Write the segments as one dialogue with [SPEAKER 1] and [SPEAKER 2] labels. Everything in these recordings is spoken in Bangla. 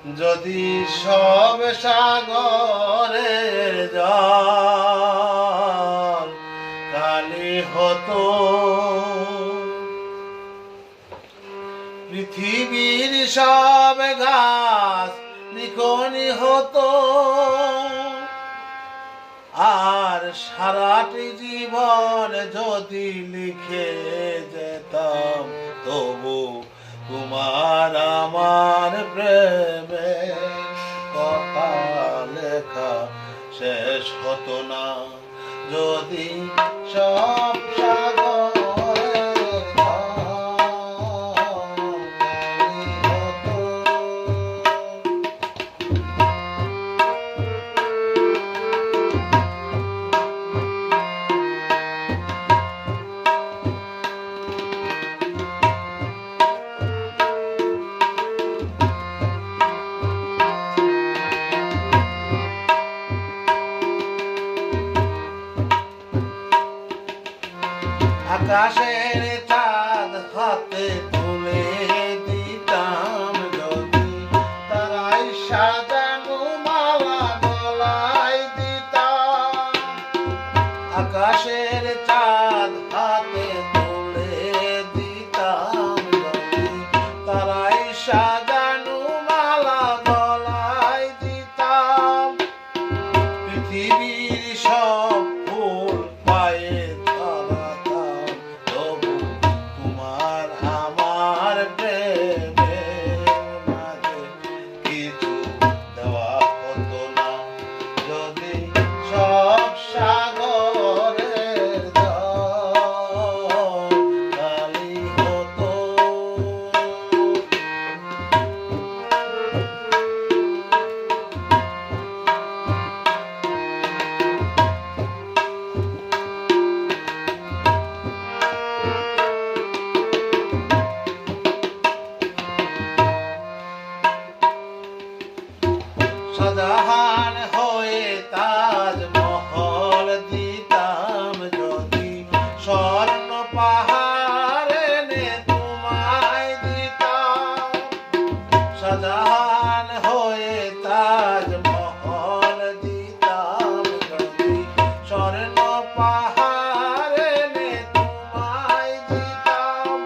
[SPEAKER 1] যদি সব সাগরের জল কালি হতো, পৃথিবীর সব গাছ লিখনি হতো, আর সারাটি জীবন যদি লিখে যেতাম, তবু তোমার আমার প্রেমে কথা লেখা শেষ হতো না। যদি সব আকাশের চাঁদ হাতে তুলে দিতাম, যদি তারাই সাজানো মালা গলায় দিতাম। আকাশের চাঁদ হাতে তুলে দিতাম, যদি তারাই সাজানো মালা গলায় দিতাম। পৃথিবীর সব ফুল পায়ে শাহজাহান হয়ে তাজমহল দিতাম, যদি স্বর্ণ পাহাড় এনে তোমায় দিতাম। শাহজাহান হয়ে তাজমহল দিতাম, যদি স্বর্ণ পাহাড় এনে তোমায় দিতাম।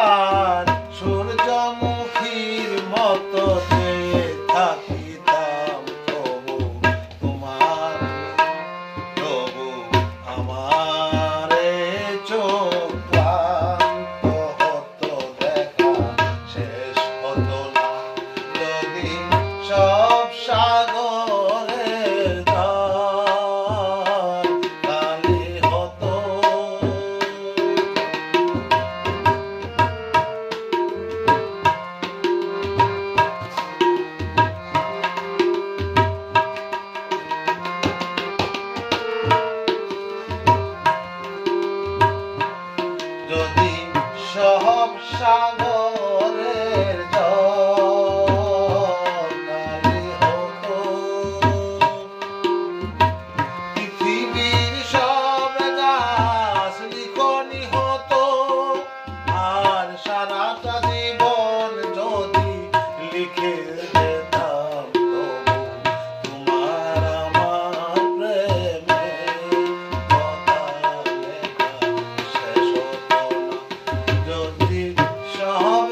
[SPEAKER 1] আর সূর্যমুখীর মতো চেয়ে থাকিতাম, তবু আমার চোখ ক্লান্ত হতো, দেখা শেষ হতো না। যদি সব সাগরের জল কালি হতো, যদি সব সাগরের জল কালি হতো, পৃথিবীর সব গাছ লিখনি হতো, আর সারাটা জীবন যদি লিখে যেতাম, তবু তোমার আমার প্রেমে কথা লেখা শেষ হতো না। যদি সব